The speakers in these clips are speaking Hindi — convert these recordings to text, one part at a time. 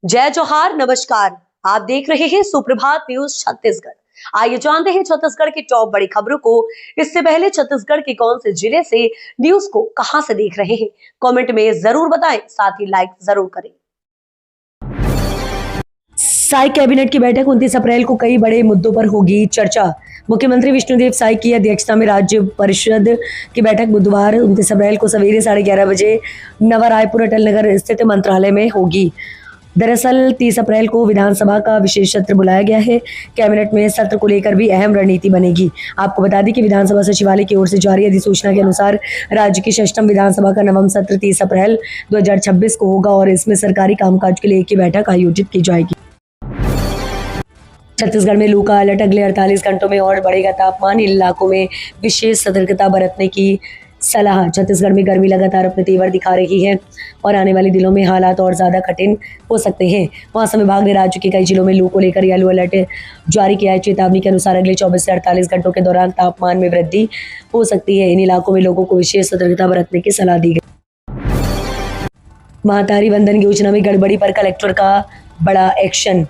जय जोहार, नमस्कार। आप देख रहे हैं सुप्रभात न्यूज छत्तीसगढ़। आइए जानते हैं छत्तीसगढ़ की टॉप बड़ी खबरों को। इससे पहले छत्तीसगढ़ के कौन से जिले से न्यूज को कहां से देख रहे हैं, कमेंट में जरूर बताएं, साथ ही लाइक जरूर करें। साई कैबिनेट की बैठक 29 अप्रैल को कई बड़े मुद्दों पर होगी चर्चा। मुख्यमंत्री विष्णुदेव साई की अध्यक्षता में राज्य परिषद की बैठक बुधवार 29 अप्रैल को सवेरे 11:30 बजे नवा रायपुर अटल नगर स्थित मंत्रालय में होगी। दरअसल 30 अप्रैल को विधानसभा का विशेष सत्र बुलाया गया है। कैबिनेट में सत्र को लेकर भी अहम रणनीति बनेगी। आपको बता दें कि विधानसभा सचिवालय की ओर से जारी अधिसूचना के अनुसार राज्य की 6वीं विधानसभा का नवम सत्र 30 अप्रैल 2026 को होगा और इसमें सरकारी कामकाज के लिए एक ही बैठक आयोजित की जाएगी। छत्तीसगढ़ में लू का अलर्ट, अगले 48 घंटों में और बढ़ेगा तापमान, इन इलाकों में विशेष सतर्कता बरतने की सलाह। छत्तीसगढ़ में गर्मी लगातार अपने तेवर दिखा रही है और आने वाले दिनों में हालात और ज्यादा कठिन हो सकते हैं। मौसम विभाग ने राज्य के कई जिलों में लू को लेकर येलो अलर्ट जारी किया है। चेतावनी के अनुसार अगले 24 से 48 घंटों के दौरान तापमान में वृद्धि हो सकती है। इन इलाकों में लोगों को विशेष सतर्कता बरतने की सलाह दी गई। महातारी वंदन योजना में गड़बड़ी पर कलेक्टर का बड़ा एक्शन।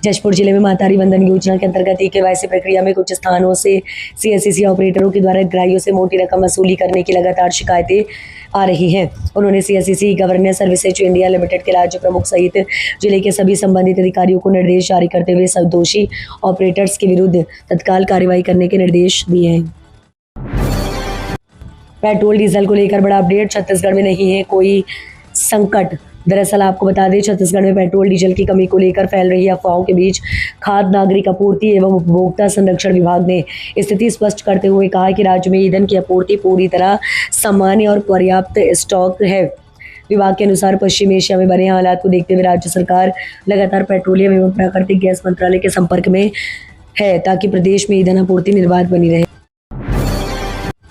जशपुर जिले में महातारी वंदन योजना के अंतर्गत केवाईसी प्रक्रिया में कुछ स्थानों से सीएससी ऑपरेटरों के द्वारा हितग्राहियों से मोटी रकम वसूली करने की लगातार शिकायतें आ रही हैं। उन्होंने CSC governance services India limited के राज्य प्रमुख सहित जिले के सभी संबंधित अधिकारियों को निर्देश जारी करते हुए सब दोषी ऑपरेटर्स के विरुद्ध तत्काल कार्रवाई करने के निर्देश दिए हैं। पेट्रोल डीजल को लेकर बड़ा अपडेट, छत्तीसगढ़ में नहीं है कोई संकट। दरअसल आपको बता दें, छत्तीसगढ़ में पेट्रोल डीजल की कमी को लेकर फैल रही अफवाहों के बीच खाद्य नागरिक आपूर्ति एवं उपभोक्ता संरक्षण विभाग ने स्थिति स्पष्ट करते हुए कहा कि राज्य में ईंधन की आपूर्ति पूरी तरह सामान्य और पर्याप्त स्टॉक है। विभाग के अनुसार पश्चिम एशिया में बने हालात को देखते हुए राज्य सरकार लगातार पेट्रोलियम एवं प्राकृतिक गैस मंत्रालय के संपर्क में है ताकि प्रदेश में ईंधन आपूर्ति निर्बाध बनी रहे।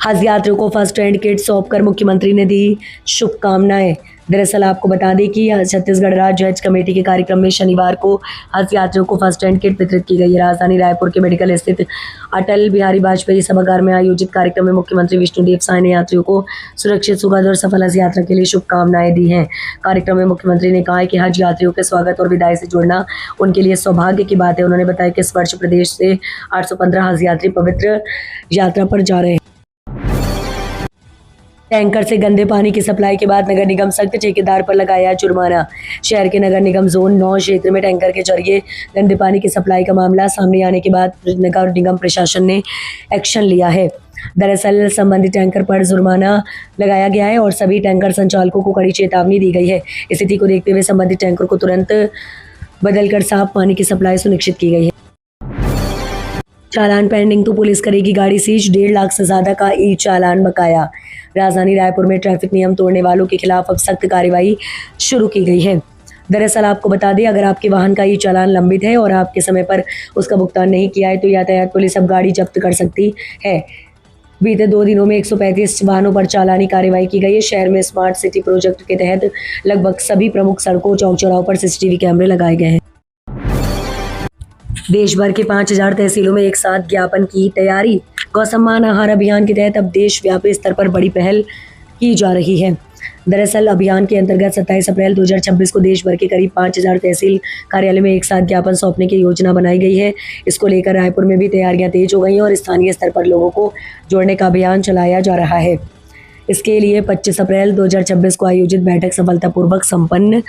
हज यात्रियों को फर्स्ट एड किट सौंपकर मुख्यमंत्री ने दी शुभकामनाएं। दरअसल आपको बता दें कि छत्तीसगढ़ राज्य हज कमेटी के कार्यक्रम में शनिवार को हज यात्रियों को फर्स्ट एड किट वितरित की गई। राजधानी रायपुर के मेडिकल स्थित अटल बिहारी वाजपेयी सभागार में आयोजित कार्यक्रम में मुख्यमंत्री विष्णुदेव साई ने यात्रियों को सुरक्षित, सुखद और सफल हज यात्रा के लिए शुभकामनाएं दी हैं। कार्यक्रम में मुख्यमंत्री ने कहा कि हज यात्रियों के स्वागत और विदाई से जुड़ना उनके लिए सौभाग्य की बात है। उन्होंने बताया कि इस वर्ष प्रदेश से 815 हज यात्री पवित्र यात्रा पर जा रहे हैं। टैंकर से गंदे पानी की सप्लाई के बाद नगर निगम सख्त, ठेकेदार पर लगाया जुर्माना। शहर के नगर निगम जोन 9 क्षेत्र में टैंकर के जरिए गंदे पानी की सप्लाई का मामला सामने आने के बाद नगर निगम प्रशासन ने एक्शन लिया है। दरअसल संबंधित टैंकर पर जुर्माना लगाया गया है और सभी टैंकर संचालकों को कड़ी चेतावनी दी गई है। स्थिति को देखते हुए संबंधित टैंकर को तुरंत बदलकर साफ पानी की सप्लाई सुनिश्चित की गई है। चालान पेंडिंग तो पुलिस करेगी गाड़ी सीज, 1.5 लाख से ज्यादा का ई चालान बकाया। राजधानी रायपुर में ट्रैफिक नियम तोड़ने वालों के खिलाफ अब सख्त कार्रवाई शुरू की गई है। दरअसल आपको बता दें, अगर आपके वाहन का ई चालान लंबित है और आपके समय पर उसका भुगतान नहीं किया है तो यातायात पुलिस अब गाड़ी जब्त कर सकती है। बीते 2 दिनों में 135 वाहनों पर चालानी कार्रवाई की गई है। शहर में स्मार्ट सिटी प्रोजेक्ट के तहत लगभग सभी प्रमुख सड़कों, चौक चौराहों पर सीसीटीवी कैमरे लगाए गए हैं। देश भर के 5000 तहसीलों में एक साथ ज्ञापन की तैयारी। गौसम्मान आहार अभियान के तहत अब देशव्यापी स्तर पर बड़ी पहल की जा रही है। दरअसल अभियान के अंतर्गत 27 अप्रैल 2026 को देश भर के करीब 5000 तहसील कार्यालय में एक साथ ज्ञापन सौंपने की योजना बनाई गई है। इसको लेकर रायपुर में भी तैयारियां तेज हो गई हैं और स्थानीय स्तर पर लोगों को जोड़ने का अभियान चलाया जा रहा है। इसके लिए 25 अप्रैल 2026 को आयोजित बैठक सफलतापूर्वक संपन्न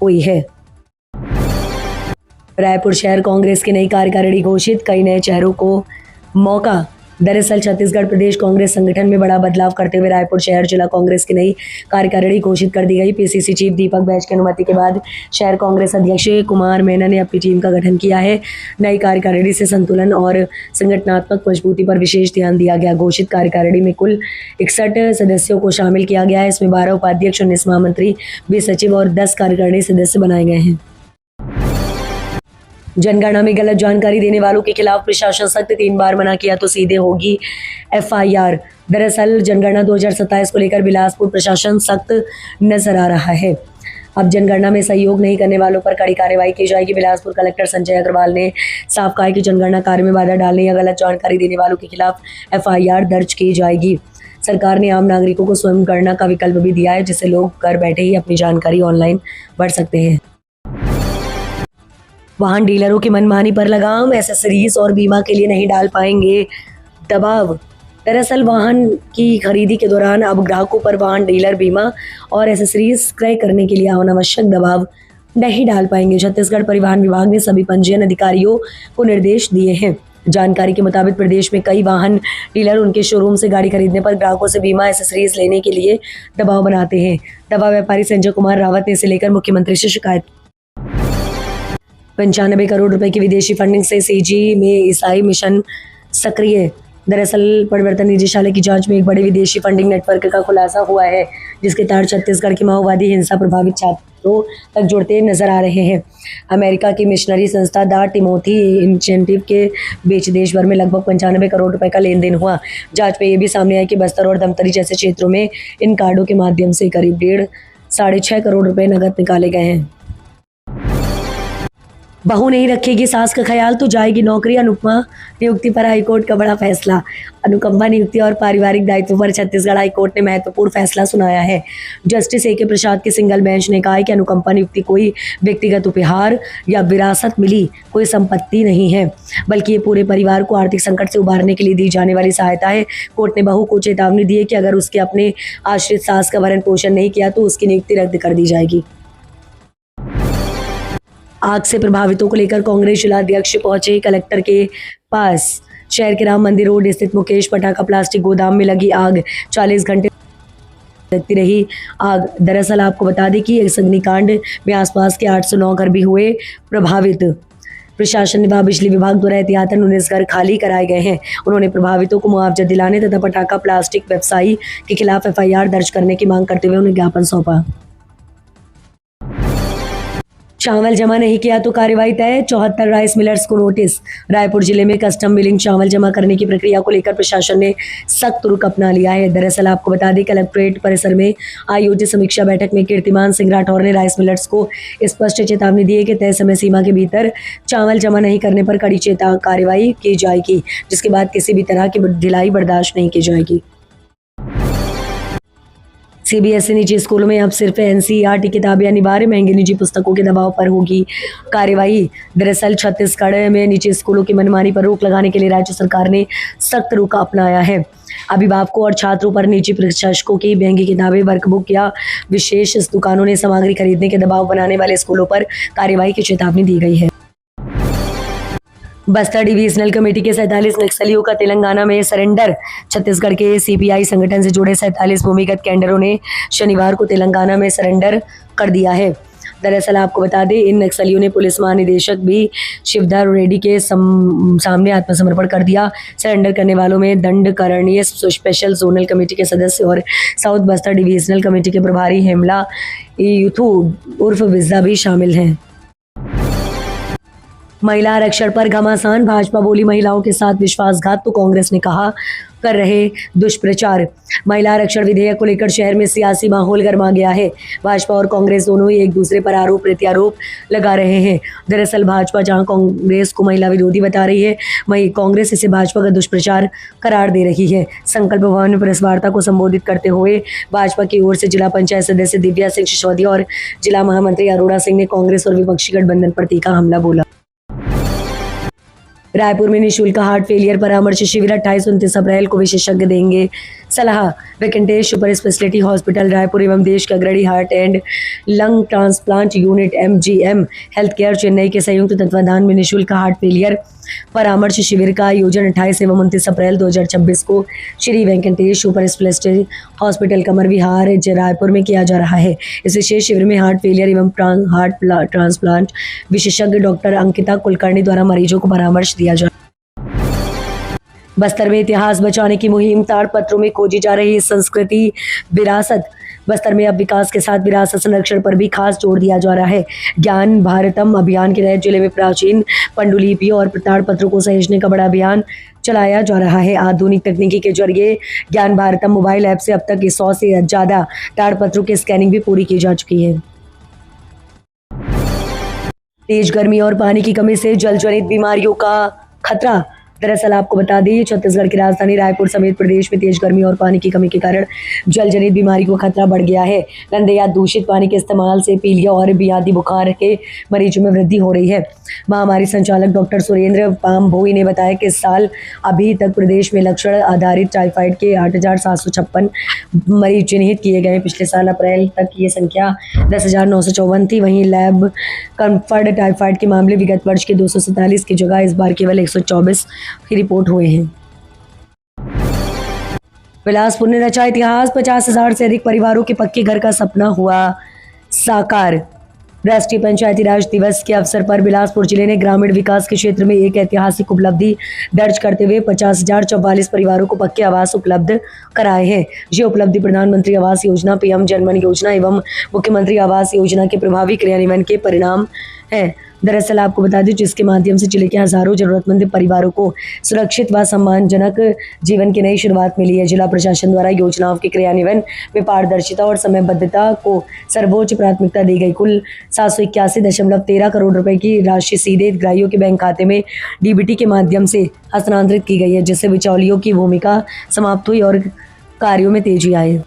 हुई है। रायपुर शहर कांग्रेस की नई कार्यकारिणी घोषित, कई नए चेहरों को मौका। दरअसल छत्तीसगढ़ प्रदेश कांग्रेस संगठन में बड़ा बदलाव करते हुए रायपुर शहर जिला कांग्रेस की नई कार्यकारिणी घोषित कर दी गई। पीसीसी चीफ दीपक बैज की अनुमति के बाद शहर कांग्रेस अध्यक्ष कुमार मेनन ने अपनी टीम का गठन किया है। नई कार्यकारिणी से संतुलन और संगठनात्मक मजबूती पर विशेष ध्यान दिया गया। घोषित कार्यकारिणी में कुल 61 सदस्यों को शामिल किया गया है। इसमें 12 उपाध्यक्ष, 19 महामंत्री, 20 सचिव और 10 कार्यकारिणी सदस्य बनाए गए हैं। जनगणना में गलत जानकारी देने वालों के खिलाफ प्रशासन सख्त, 3 बार मना किया तो सीधे होगी एफआईआर। दरअसल जनगणना 2027 को लेकर बिलासपुर प्रशासन सख्त नजर आ रहा है। अब जनगणना में सहयोग नहीं करने वालों पर कड़ी कार्रवाई की जाएगी। बिलासपुर कलेक्टर संजय अग्रवाल ने साफ कहा कि जनगणना कार्य में बाधा डालने या गलत जानकारी देने वालों के खिलाफ एफआईआर दर्ज की जाएगी। सरकार ने आम नागरिकों को स्वयं गणना का विकल्प भी दिया है, जिससे लोग घर बैठे ही अपनी जानकारी ऑनलाइन भर सकते हैं। वाहन डीलरों की मनमानी पर लगाम, एसेसरीज और बीमा के लिए नहीं डाल पाएंगे दबाव। दरअसल वाहन की खरीदी के दौरान अब ग्राहकों पर वाहन डीलर बीमा और एसेसरीज क्रय करने के लिए अनावश्यक दबाव नहीं डाल पाएंगे। छत्तीसगढ़ परिवहन विभाग ने सभी पंजीयन अधिकारियों को निर्देश दिए हैं। जानकारी के मुताबिक प्रदेश में कई वाहन डीलर उनके शोरूम से गाड़ी खरीदने पर ग्राहकों से बीमा एसेसरीज लेने के लिए दबाव बनाते हैं। दवा व्यापारी संजय कुमार रावत ने इसे लेकर मुख्यमंत्री से शिकायत 95 करोड़ रुपए की विदेशी फंडिंग से सीजी में ईसाई मिशन सक्रिय। दरअसल परिवर्तन निदेशालय की जांच में एक बड़े विदेशी फंडिंग नेटवर्क का खुलासा हुआ है, जिसके तार छत्तीसगढ़ के माओवादी हिंसा प्रभावित छात्रों तक जुड़ते नजर आ रहे हैं। अमेरिका की मिशनरी संस्था द टिमोथी इंसेंटिव के बीच देश भर में लगभग 95 करोड़ रुपए का लेन देन हुआ। जांच में ये भी सामने आया कि बस्तर और धमतरी जैसे क्षेत्रों में इन कार्डों के माध्यम से करीब 1.5-6.5 करोड़ रुपए नकद निकाले गए हैं। बहू नहीं रखेगी सास का ख्याल तो जाएगी नौकरी, अनुपमा नियुक्ति पर हाईकोर्ट का बड़ा फैसला। अनुकंपा नियुक्ति और पारिवारिक दायित्व पर छत्तीसगढ़ हाईकोर्ट ने महत्वपूर्ण फैसला सुनाया है। जस्टिस ए के प्रसाद के सिंगल बेंच ने कहा है कि अनुकंपा नियुक्ति कोई व्यक्तिगत उपहार या विरासत मिली कोई संपत्ति नहीं है, बल्कि ये पूरे परिवार को आर्थिक संकट से उबारने के लिए दी जाने वाली सहायता है। कोर्ट ने बहू को चेतावनी दी है कि अगर उसके अपने आश्रित सास का भरण पोषण नहीं किया तो उसकी नियुक्ति रद्द कर दी जाएगी। आग से प्रभावितों को लेकर कांग्रेस जिलाध्यक्ष पहुंचे कलेक्टर के पास। शहर के राम मंदिर रोड स्थित मुकेश पटाखा प्लास्टिक गोदाम में लगी आग 40 घंटे लगती रही आग। दरअसल आपको बता दें कि इस अग्निकांड में आसपास के 809 घर भी हुए प्रभावित। प्रशासन व बिजली विभाग द्वारा एहतियातन 19 घर खाली कराए गए हैं। उन्होंने प्रभावितों को मुआवजा दिलाने तथा पटाखा प्लास्टिक व्यवसायी के खिलाफ FIR दर्ज करने की मांग करते हुए उन्हें ज्ञापन सौंपा। चावल जमा नहीं किया तो कार्रवाई तय, 74 राइस मिलर्स को नोटिस। रायपुर जिले में कस्टम मिलिंग चावल जमा करने की प्रक्रिया को लेकर प्रशासन ने सख्त रुख अपना लिया है। दरअसल आपको बता दें कलेक्ट्रेट परिसर में आयोजित समीक्षा बैठक में कीर्तिमान सिंह राठौर ने राइस मिलर्स को स्पष्ट चेतावनी दी है कि तय समय सीमा के भीतर चावल जमा नहीं करने पर कड़ी कार्रवाई की जाएगी, जिसके बाद किसी भी तरह की ढिलाई बर्दाश्त नहीं की जाएगी। CBSE निजी स्कूलों में अब सिर्फ NCERT किताबें अनिवार्य, महंगी निजी पुस्तकों के दबाव पर होगी कार्रवाई। दरअसल छत्तीसगढ़ में निजी स्कूलों की मनमानी पर रोक लगाने के लिए राज्य सरकार ने सख्त रुख अपनाया है। अभिभावकों और छात्रों पर निजी प्रशिक्षकों की महंगी किताबें, वर्कबुक या विशेष दुकानों ने सामग्री खरीदने के दबाव बनाने वाले स्कूलों पर कार्रवाई की चेतावनी दी गई है। बस्तर डिविजनल कमेटी के 47 नक्सलियों का तेलंगाना में सरेंडर। छत्तीसगढ़ के CPI संगठन से जुड़े 47 भूमिगत कैडरों ने शनिवार को तेलंगाना में सरेंडर कर दिया है। दरअसल आपको बता दें इन नक्सलियों ने पुलिस महानिदेशक भी शिवधर रेड्डी के सामने आत्मसमर्पण कर दिया। सरेंडर करने वालों में दंडकरणीय स्पेशल जोनल कमेटी के सदस्य और साउथ बस्तर डिविजनल कमेटी के प्रभारी हेमला यूथू उर्फ विज्जा भी शामिल हैं। महिला आरक्षण पर घमासान, भाजपा बोली महिलाओं के साथ विश्वासघात तो कांग्रेस ने कहा कर रहे दुष्प्रचार। महिला आरक्षण विधेयक को लेकर शहर में सियासी माहौल गर्मा गया है। भाजपा और कांग्रेस दोनों ही एक दूसरे पर आरोप प्रत्यारोप लगा रहे हैं। दरअसल भाजपा जहां कांग्रेस को महिला विरोधी बता रही है, वहीं कांग्रेस इसे भाजपा का दुष्प्रचार करार दे रही है। संकल्प भवन में प्रेस वार्ता को संबोधित करते हुए भाजपा की ओर से जिला पंचायत सदस्य दिव्या सिंह सिसोदिया और जिला महामंत्री अरोड़ा सिंह ने कांग्रेस और विपक्षी गठबंधन पर तीखा हमला बोला। रायपुर में निःशुल्क हार्ट फेलियर परामर्श शिविर 28-29 अप्रैल को विशेषज्ञ देंगे सलाह। Venkatesh super speciality hospital Raipur एवं देश के अग्रणी heart and lung transplant unit MGM health care Chennai के संयुक्त तत्वाधान में निःशुल्क हार्ट फेलियर परामर्श शिविर का आयोजन 28 एवं 29 अप्रैल 2026 को Shri Venkatesh super speciality hospital Kamar Vihar Raipur में किया जा रहा है। इस विशेष शिविर में हार्ट फेलियर एवं हार्ट ट्रांसप्लांट विशेषज्ञ डॉक्टर अंकिता कुलकर्णी द्वारा मरीजों को परामर्श दिया जा। बस्तर में इतिहास बचाने की मुहिम, ताड़पत्रों में खोजी जा रही संस्कृति विरासत। बस्तर में अब विकास के साथ विरासत संरक्षण पर भी खास जोर दिया जा रहा है। ज्ञान भारतम अभियान के तहत जिले में प्राचीन पांडुलिपियों और ताड़पत्रों को सहेजने का बड़ा अभियान चलाया जा रहा है। आधुनिक तकनीकी के जरिए ज्ञान भारतम मोबाइल ऐप से अब तक 100 से ज्यादा ताड़पत्रों की स्कैनिंग भी पूरी की जा चुकी है। तेज गर्मी और पानी की कमी से जल जनित बीमारियों का खतरा। दरअसल आपको बता दें, छत्तीसगढ़ की राजधानी रायपुर समेत प्रदेश में तेज गर्मी और पानी की कमी के कारण जल जनित बीमारी को खतरा बढ़ गया है। गंदे या दूषित पानी के इस्तेमाल से पीलिया और बुनियादी बुखार के मरीजों में वृद्धि हो रही है। महामारी संचालक डॉक्टर सुरेंद्र पामभोई ने बताया कि इस साल अभी तक प्रदेश में लक्षण आधारित टाइफाइड के 8,756 मरीज चिन्हित किए गए। पिछले साल अप्रैल तक ये संख्या 10,954 थी। वहीं लैब कन्फर्ड टाइफाइड के मामले विगत वर्ष के 247 की जगह इस बार केवल 124 की रिपोर्ट हुए हैं। बिलासपुर ने रचा इतिहास, 50,000 से अधिक परिवारों के पक्के घर का सपना हुआ साकार। राष्ट्रीय पंचायती राज दिवस के अवसर पर बिलासपुर जिले ने ग्रामीण विकास के क्षेत्र में एक ऐतिहासिक उपलब्धि दर्ज करते हुए 50,044 परिवारों को पक्के आवास उपलब्ध कराए हैं। ये उपलब्धि प्रधानमंत्री आवास योजना, पीएम जनधन योजना एवं मुख्यमंत्री आवास योजना के प्रभावी क्रियान्वयन के परिणाम है। दरअसल आपको बता दें, जिसके माध्यम से जिले के हजारों जरूरतमंद परिवारों को सुरक्षित व सम्मानजनक जीवन की नई शुरुआत मिली है। जिला प्रशासन द्वारा योजनाओं के क्रियान्वयन में पारदर्शिता और समयबद्धता को सर्वोच्च प्राथमिकता दी गई। कुल 781.13 करोड़ रुपए की राशि सीधे हितग्राहियों के बैंक खाते में डीबीटी के माध्यम से हस्तांतरित की गई है, जिससे बिचौलियों की भूमिका समाप्त हुई और कार्यों में तेजी आई।